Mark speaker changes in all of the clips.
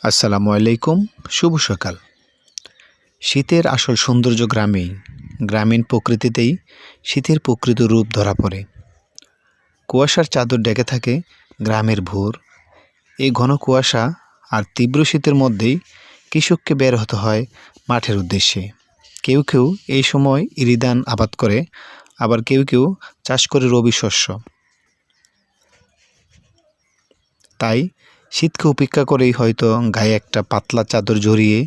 Speaker 1: আসসালামু আলাইকুম, শুভ সকাল। শীতের আসল সৌন্দর্য গ্রামেই, গ্রামীণ প্রকৃতিতেই শীতের প্রকৃত রূপ ধরা পড়ে। কুয়াশার চাদর ঢেকে থাকে গ্রামের ভোর। এই ঘন কুয়াশা আর তীব্র শীতের মধ্যেই কৃষককে বের হতে হয় মাঠের উদ্দেশ্যে। কেউ কেউ এই সময় ইরি ধান আবাদ করে, আবার কেউ কেউ চাষ করে রবি শস্য। তাই শীতকে উপেক্ষা করেই হয়তো গায়ে একটা পাতলা চাদর জড়িয়ে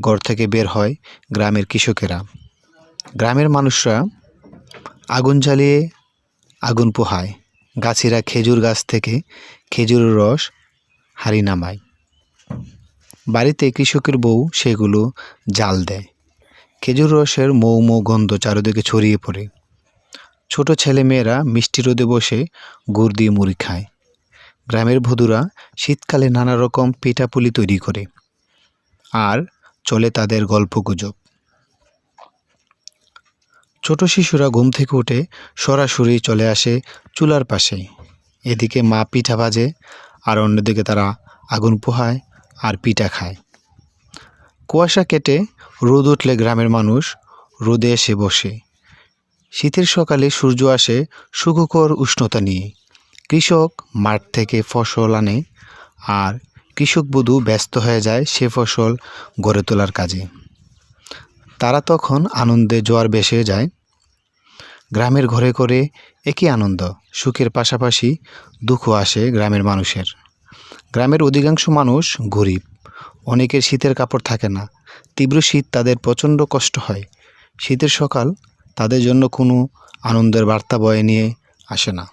Speaker 1: ঘর থেকে বের হয় গ্রামের কৃষকেরা। গ্রামের মানুষরা আগুন জ্বালিয়ে আগুন পোহায়, গাছিরা খেজুর গাছ থেকে খেজুরের রস হাঁড়ি নামায়। বাড়িতে কৃষকের বউ সেগুলো জাল দেয়। খেজুর রসের মৌ মৌ গন্ধ চারিদিকে ছড়িয়ে পড়ে। ছোট ছেলে মেয়েরা মিষ্টি রোদে বসে গুড় দিয়ে মুড়ি খায়। গ্রামের বধূরা শীতকালে নানা রকম পিঠাপুলি তৈরি করে, আর চলে তাদের গল্পগুজব। ছোট শিশুরা ঘুম থেকে উঠে সরাসরি চলে আসে চুলার পাশে। এদিকে মা পিঠা ভাজে, আর অন্যদিকে তারা আগুন পোহায় আর পিঠা খায়। কুয়াশা কেটে রোদ উঠলে গ্রামের মানুষ রোদে এসে বসে। শীতের সকালে সূর্য আসে সুখকর উষ্ণতা নিয়ে। কৃষক মাঠ থেকে ফসল আনে, আর কৃষক বধূ ব্যস্ত হয়ে যায় সে ফসল গড়ে তোলার কাজে। তারা তখন আনন্দে জোয়ার ভেসে যায়। গ্রামের ঘরে ঘরে একই আনন্দ, সুখের পাশাপাশি দুঃখ আসে গ্রামের মানুষের। গ্রামের অধিকাংশ মানুষ গরিব, অনেকের শীতের কাপড় থাকে না। তীব্র শীত তাদের প্রচণ্ড কষ্ট হয়। শীতের সকাল তাদের জন্য কোনো আনন্দের বার্তা বয়ে নিয়ে আসে না।